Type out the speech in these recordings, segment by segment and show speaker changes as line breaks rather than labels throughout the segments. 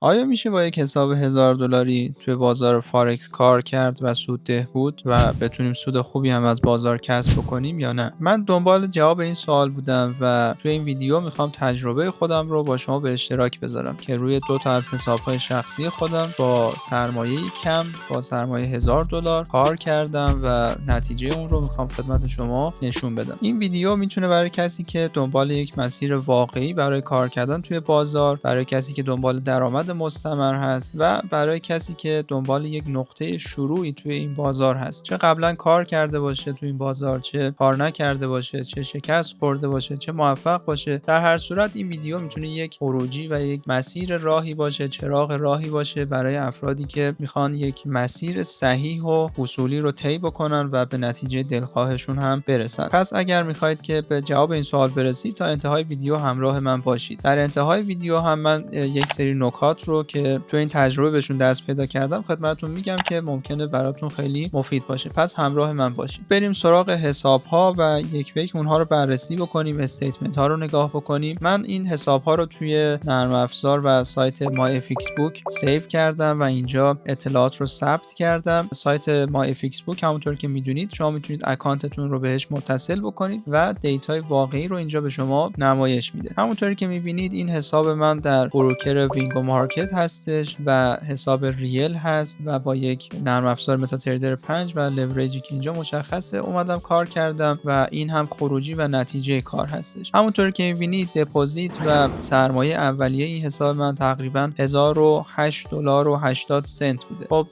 آیا میشه با یک حساب $1000 توی بازار فارکس کار کرد و سودده بود و بتونیم سود خوبی هم از بازار کسب بکنیم یا نه؟ من دنبال جواب این سوال بودم و توی این ویدیو میخوام تجربه خودم رو با شما به اشتراک بذارم که روی 2 تا از حساب‌های شخصی خودم با سرمایه کم، با سرمایه $1000 کار کردم و نتیجه اون رو میخوام خدمت شما نشون بدم. این ویدیو میتونه برای کسی که دنبال یک مسیر واقعی برای کار کردن توی بازار، برای کسی که دنبال درآمد مستمر هست و برای کسی که دنبال یک نقطه شروعی توی این بازار هست، چه قبلا کار کرده باشه توی این بازار، چه کار نکرده باشه، چه شکست خورده باشه، چه موفق باشه. در هر صورت این ویدیو میتونه یک خروجی و یک مسیر راهی باشه، چراغ راهی باشه برای افرادی که میخوان یک مسیر صحیح و اصولی رو طی بکنن و به نتیجه دلخواهشون هم برسن. پس اگر میخواید که به جواب این سوال برسید تا انتهای ویدیو همراه من باشید. در انتهای ویدیو هم من یک سری نکات رو که تو این تجربه بهشون دست پیدا کردم خدمتتون میگم که ممکنه براتون خیلی مفید باشه. پس همراه من باشید. بریم سراغ حساب ها و یک به یک اونها رو بررسی بکنیم، استیتمنت ها رو نگاه بکنیم. من این حساب ها رو توی نرم افزار و سایت MyFXBook سیو کردم و اینجا اطلاعات رو ثبت کردم. سایت MyFXBook همونطور که میدونید شما میتونید اکانتتون رو بهش متصل بکنید و دیتای واقعی رو اینجا به شما نمایش میده. همونطوری که میبینید این حساب من در بروکر وینگو مارکت هستش و حساب ریل هست و با یک نرم افزار متا تریدر 5 و لورجی که اینجا مشخصه اومدم کار کردم و این هم خروجی و نتیجه کار هستش. همونطوری که میبینید دپوزیت و سرمایه اولیه این حساب من تقریبا $1008.80 بوده. خب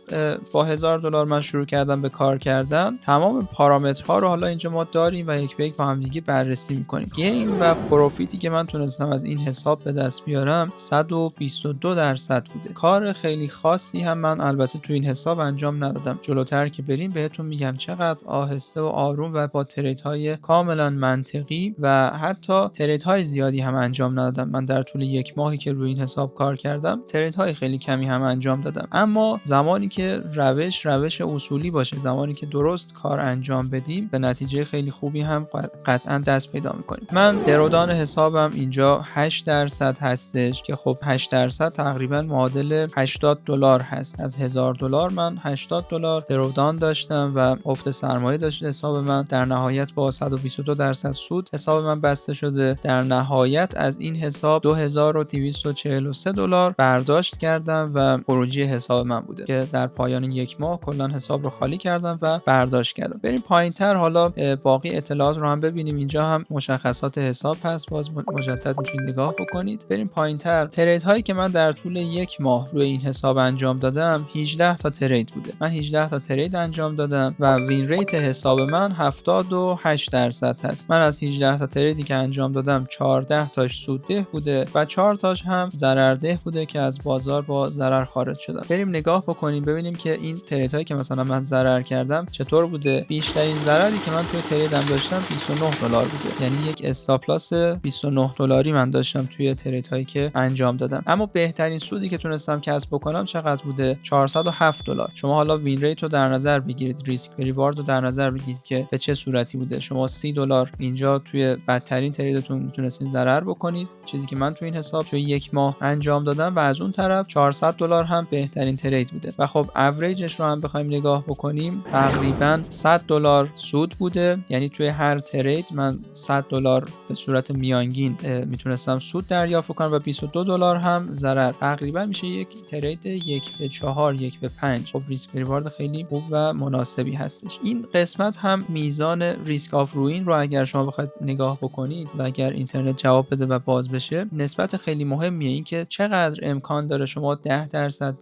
با $1000 من شروع کردم به کار کردن. تمام پارامترها رو حالا اینجا ما داریم و یک به یک با هم دیگه بررسی میکنیم. گین و پروفیتی که من تونستم از این حساب به دست بیارم 122% بوده. کار خیلی خاصی هم من البته تو این حساب انجام ندادم. جلوتر که بریم بهتون میگم چقدر آهسته و آروم و با تریدهای کاملا منطقی و حتی تریدهای زیادی هم انجام ندادم. من در طول یک ماهی که روی این حساب کار کردم تریدهای خیلی کمی هم انجام دادم. اما زمانی که روش اصولی باشه، زمانی که درست کار انجام بدیم به نتیجه خیلی خوبی هم قطعا دست پیدا میکنیم. من درودان حسابم اینجا 8% هستش که خب 8% تقریبا معادل $80 هست. از $1000 من $80 درودان داشتم و افت سرمایه داشت حساب من. در نهایت با 122% سود حساب من بسته شده. در نهایت از این حساب $2243 برداشت کردم و خروجی حساب من بوده که در پایان یک ماه کلا حساب رو خالی کردم و برداشت کردم. بریم پایینتر حالا باقی اطلاعات رو هم ببینیم. اینجا هم مشخصات حساب هست، باز مجدد میتونید نگاه بکنید. بریم پایینتر. ترید هایی که من در طول یک ماه روی این حساب انجام دادم 18 تا ترید بوده. من 18 تا ترید انجام دادم و وین ریت حساب من 78% هست. من از 18 تا تریدی که انجام دادم 14 تاش سودده بوده و 4 تاش هم ضررده بوده که از بازار با ضرر خارج شدم. بریم نگاه بکنیم ببینیم که این ترید هایی که مثلا من ضرر کردم چطور بوده. بیشترین ضرری که من توی تریدم داشتم $29 بوده. یعنی یک استاپ لاس $29 من داشتم توی ترید هایی که انجام دادم. اما بهترین سودی که تونستم کسب بکنم چقدر بوده؟ $407. شما حالا وین ریت رو در نظر بگیرید، ریسک ریوارد رو در نظر بگیرید که به چه صورتی بوده. شما $30 اینجا توی بدترین تریدتون میتونستین ضرر بکنید، چیزی که من توی این حساب توی یک ماه انجام دادم، و از اون طرف $400 هم بهترین ترید بوده. و خب اوریجش رو هم بخوایم نگاه بکنیم تقریبا $100 سود بوده. یعنی توی هر ترید من $100 به صورت میانگین میتونستم سود دریافت کنم و $22 هم ضرر. تقریبا میشه یک ترید 1/4 1/5. خب ریسک ریوارد خیلی خوب و مناسبی هستش. این قسمت هم میزان ریسک آف روین رو اگر شما بخواید نگاه بکنید و اگر اینترنت جواب بده و باز بشه، نسبت خیلی مهمیه این که چقدر امکان داره شما 10%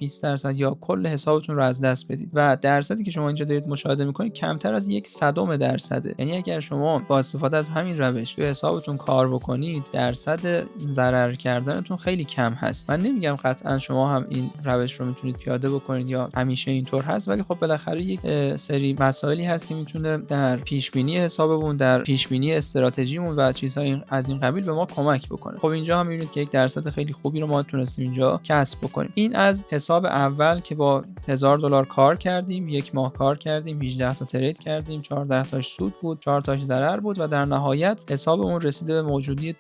20% یا کل حسابتون رو از دست بدید و درصدی که شما اینجا دارید مشاهده میکنید کمتر از 0.01%. یعنی اگر شما با استفاده از همین روش توی حسابتون کار بکنید درصد ضرر کردنتون خیلی کم هست. من نمیگم قطعا شما هم این روش رو میتونید پیاده بکنید یا همیشه اینطور هست، ولی خب بالاخره یک سری مسائلی هست که میتونه در پیش بینی حسابمون، در پیش بینی استراتژیمون و چیزهای از این قبیل به ما کمک بکنه. خب اینجا هم میبینید که یک درصد خیلی خوبی رو ما تونستیم اینجا کسب بکنیم. این از حساب اول که با $1000 کار کردیم، یک ماه کار کردیم، 18 تا ترید کردیم، 14 تاش سود بود، 4 تاش ضرر بود و در نهایت حسابمون رسیده به موجودی $2243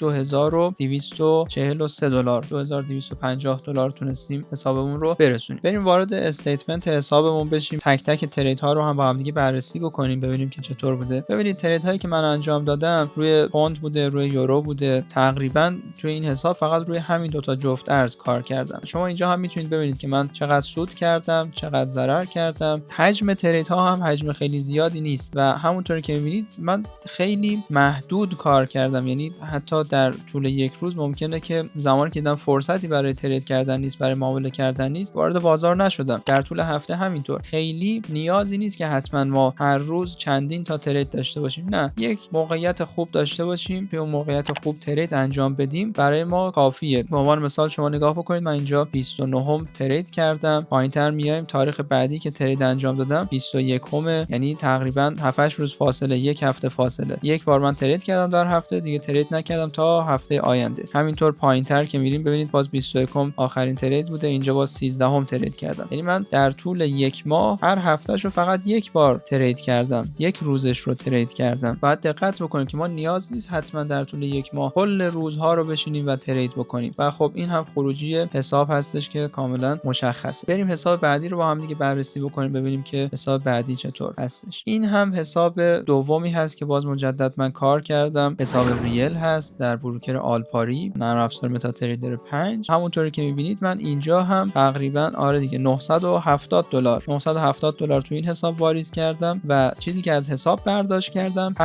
$2250 $50 تونستیم حسابمون رو برسونیم. بریم وارد استیتمنت حسابمون بشیم، تک تک ترید ها رو هم با هم دیگه بررسی بکنیم، ببینیم که چطور بوده. ببینید ترید هایی که من انجام دادم روی پوند بوده، روی یورو بوده. تقریبا توی این حساب فقط روی همین دو تا جفت ارز کار کردم. شما اینجا هم میتونید ببینید که من چقدر سود کردم، چقدر ضرر کردم. حجم ترید ها هم حجم خیلی زیادی نیست و همونطوری که میبینید من خیلی محدود کار کردم. یعنی حتی در طول یک روز ممکنه که زمانی که دیدم فرصتی برای ترید کردن نیست، برای معامله کردن نیست، وارد بازار نشدم. در طول هفته همینطور. خیلی نیازی نیست که حتما ما هر روز چندین تا ترید داشته باشیم. نه، یک موقعیت خوب داشته باشیم، به اون موقعیت خوب ترید انجام بدیم برای ما کافیه. به عنوان مثال شما نگاه بکنید، من اینجا 29م ترید کردم. پایینتر میایم تاریخ بعدی که ترید انجام دادم 21م، یعنی تقریبا 7-8 روز فاصله، یک هفته فاصله. یک بار من ترید کردم در هفته، دیگه ترید نکردم تا هفته آینده. همینطور پایینتر که میریم ببینید باز 21م آخرین ترید بوده، اینجا باز 13م ترید کردم. یعنی من در طول یک ماه هر هفتهشو فقط یک بار ترید کردم، یک روزش رو ترید کردم. باید دقت بکنیم که ما نیاز نیست حتما در طول یک ماه کل روزها رو بشینیم و ترید بکنیم. و خب این هم خروجی حساب هستش که کاملا مشخصه. بریم حساب بعدی رو با هم دیگه بررسی بکنیم، ببینیم که حساب بعدی چطور هستش. این هم حساب دومی هست که باز مجدد من کار کردم. حساب ریل هست در بروکر آلپاری، نرم افزار متا تریدر 5. همونطوری که میبینید من اینجا هم تقریبا دیگه $970 تو این حساب واریز کردم و چیزی که از حساب برداشت کردم $5365.96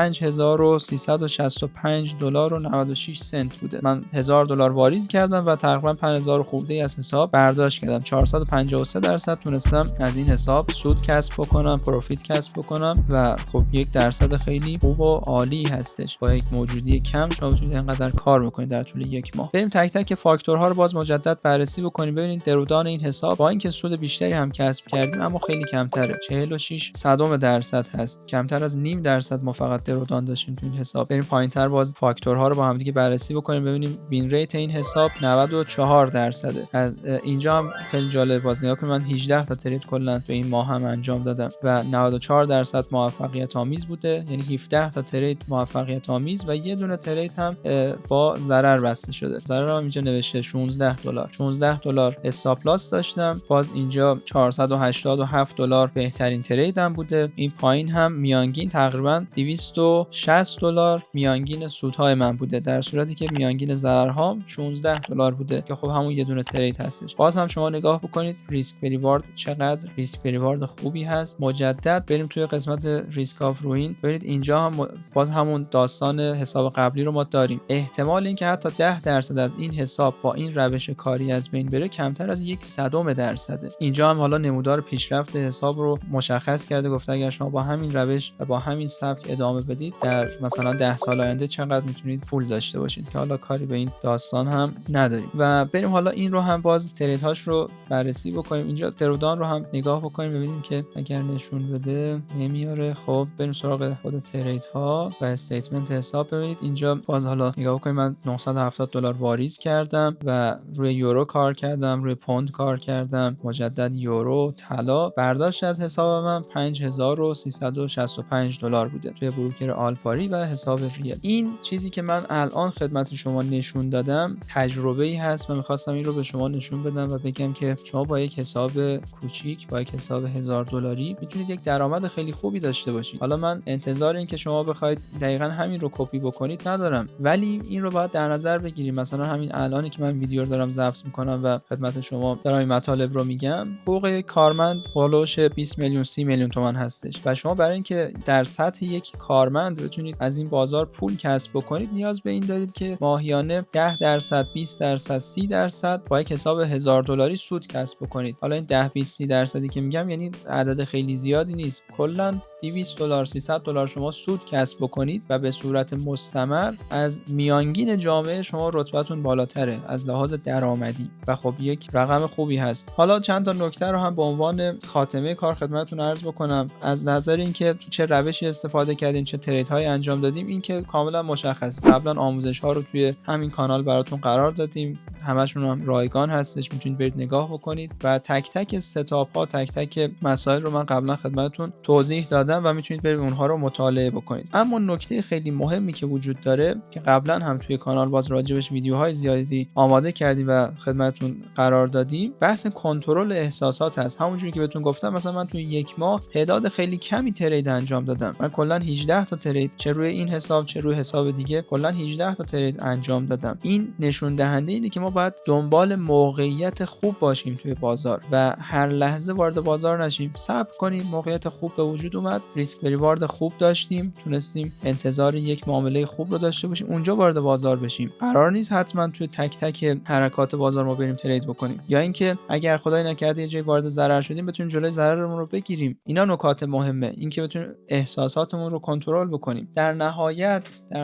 بوده. من $1000 واریز کردم و تقریبا 5000 خورده از حساب برداشت کردم. 453% تونستم از این حساب سود کسب بکنم، پروفیت کسب بکنم و خب 1% خیلی خوب و عالی هستش. با یک موجودی کم شما میتونید اینقدر کار بکنید در طول یک ماه. بریم تک تک فاکتورها رو باز مجدد بررسی بکنیم، ببینید درودان این حساب با اینکه سود بیشتری هم کسب کردیم اما خیلی کمتره. 46% هست، کمتر از 0.5% ما فقط درودان داشتیم تو این حساب. بریم پایینتر باز فاکتورها رو با هم دیگه بررسی بکنیم، ببینیم وین ریت این حساب 94%. اینجا هم خیلی جالب، باز نگاه کنید من 18 تا ترید کلا تو این ماه هم انجام دادم و 94% موفقیت آمیز بوده، یعنی 17 تا ترید موفقیت آمیز و یه دونه ترید هم با ضرر بسته شده. ضرر هم اینجا نوشته $16 استاپ لاس داشتم. باز اینجا $487 بهترین تریدم بوده. این پایین هم میانگین تقریبا $260 میانگین سودهای من بوده، در صورتی که میانگین ضررها $16 بوده که خب همون یه دونه ترید هستش. باز هم شما نگاه بکنید ریسک پریوارد چقدر ریسک پریوارد خوبی هست. مجدد بریم توی قسمت ریسک آف روین، ببینید اینجا هم باز همون داستان حساب قبلی رو ما داریم. احتمال اینکه حتی 10% از این حساب با این روش کاری از بین بره کمتر از 0.01%. اینجا هم حالا نمودار پیشرفت حساب رو مشخص کرده، گفته اگر شما با همین روش و با همین سبک ادامه بدید در مثلا 10 سال آینده چقدر میتونید پول داشته باشید، که حالا کاری به این داستان هم نداریم. و بریم حالا این رو هم باز ترید هاش رو بررسی بکنیم. اینجا درودان رو هم نگاه بکنیم ببینیم که اگر نشون بده نمیاره. خب بریم سراغ خود ترید ها و استیتمنت حساب. ببینید اینجا باز حالا نگاه بکنیم من $970 واریز کردم و روی یورو کار کردم، روی پوند کار کردم، مجدد یورو، طلا. برداشت از حساب من $5365 بوده توی بروکر آلپاری و حساب ریل. این چیزی که من الان خدمت شما نشون دادم تجربه‌ای هست و می‌خواستم این رو به شما نشون بدم و بگم که شما با یک حساب کوچیک، با یک حساب $1000 میتونید یک درآمد خیلی خوبی داشته باشید. حالا من انتظار این که شما بخواید دقیقاً همین رو کپی بکنید ندارم، ولی این رو باید در نظر بگیریم. مثلا همین الانی که من ویدیو رو دارم ضبط می‌کنم و خدمت شما دارم این مطالب رو میگم، حقوق کارمند بالوش 20 میلیون 30 میلیون تومان هستش و شما برای اینکه در سطح یک کارمند بتونید از این بازار پول کسب بکنید نیاز به این دارید که ماهیانه 10%، 20%، 30% با یک حساب $1000 سود کسب بکنید. حالا این 10 20 30% که میگم یعنی عدد خیلی زیادی نیست، کلا $200 $300 شما سود کسب بکنید و به صورت مستمر از میانگین جامعه شما رتبتون بالاتره از لحاظ درآمدی و خب یک رقم خوبی هست. حالا چند تا نکته رو هم به عنوان خاتمه کار خدمتتون عرض بکنم. از نظر اینکه چه روشی استفاده کردیم، چه تریدهایی انجام دادیم، این که کاملا مشخص. قبلا آموزش‌ها رو توی همین کانال براتون قرار دادیم، همشون هم رایگان هستش، میتونید برید نگاه بکنید و تک تک ستاپ‌ها، تک تک مسائل رو من قبلا خدمتتون توضیح دادم دادم و میتونید برید اونها رو مطالعه بکنید. اما نکته خیلی مهمی که وجود داره که قبلا هم توی کانال باز راجبش ویدیوهای زیادی آماده کردیم و خدمتتون قرار دادیم، بحث کنترل احساسات هست. همونجوری که بهتون گفتم مثلا من توی یک ماه تعداد خیلی کمی ترید انجام دادم. من کلا 18 تا ترید چه روی این حساب چه روی حساب دیگه کلا 18 تا ترید انجام دادم. این نشون دهنده اینه که ما باید دنبال موقعیت خوب باشیم توی بازار و هر لحظه وارد بازار نشیم. صبر کنیم، موقعیت خوب به وجود اومد، ریسک ریوارد خوب داشتیم، تونستیم انتظار یک معامله خوب رو داشته باشیم، اونجا وارد بازار بشیم. قرار نیست حتما توی تک تک حرکات بازار ما بریم ترید بکنیم، یا اینکه اگر خدای نکرده یه جای وارد ضرر شدیم بتونیم جلوی ضررمون رو بگیریم. اینا نکات مهمه، اینکه بتونیم احساساتمون رو کنترل بکنیم. در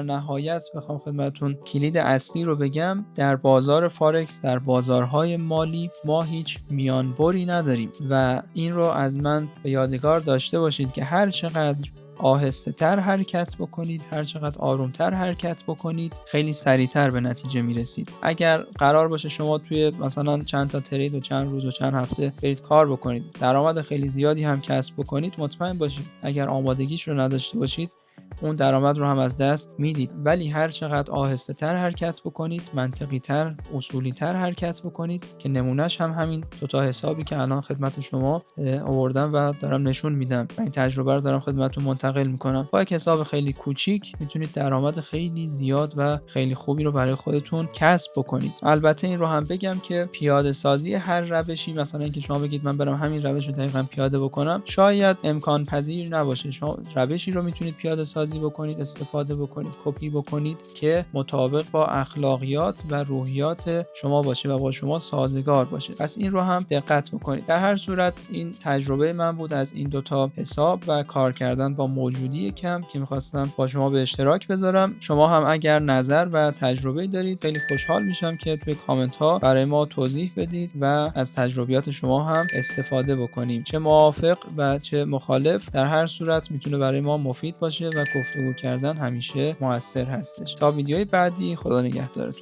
نهایت بخوام خدمتتون کلید اصلی رو بگم، در بازار فارکس، در بازارهای مالی ما هیچ میانبری نداریم و این رو از من به یادگار داشته باشید که هر چقدر آهسته تر حرکت بکنید، هر چقدر آروم تر حرکت بکنید، خیلی سریعتر به نتیجه میرسید. اگر قرار باشه شما توی مثلا چند تا ترید و چند روز و چند هفته برید کار بکنید، درآمد خیلی زیادی هم کسب بکنید، مطمئن باشید اگر آمادگیش رو نداشته باشید اون درآمد رو هم از دست میدید. ولی هر چقدر آهسته تر حرکت بکنید، منطقی تر، اصولی تر حرکت بکنید، که نمونهش هم همین دو تا حسابی که الان خدمت شما آوردم و دارم نشون میدم، این تجربه رو دارم خدمتتون منتقل میکنم. با یک حساب خیلی کوچیک میتونید درآمد خیلی زیاد و خیلی خوبی رو برای خودتون کسب بکنید. البته این رو هم بگم که پیاده سازی هر روشی، مثلا اینکه شما بگید من برم همین روش رو دقیقاً پیاده بکنم، شاید امکان پذیر نباشه. شما روشی رو میتونید پیاده سازی بکنید، استفاده بکنید، کپی بکنید که مطابق با اخلاقیات و روحیات شما باشه و با شما سازگار باشه. پس این رو هم دقت بکنید. در هر صورت این تجربه من بود از این دوتا حساب و کار کردن با موجودی کم که میخواستم با شما به اشتراک بذارم. شما هم اگر نظر و تجربه دارید خیلی خوشحال میشم که توی کامنت ها برای ما توضیح بدید و از تجربیات شما هم استفاده بکنیم. چه موافق و چه مخالف، در هر صورت میتونه برای ما مفید باشه و گفتگو کردن همیشه موثر هستش. تا ویدیوهای بعدی، خدا نگهدارتون.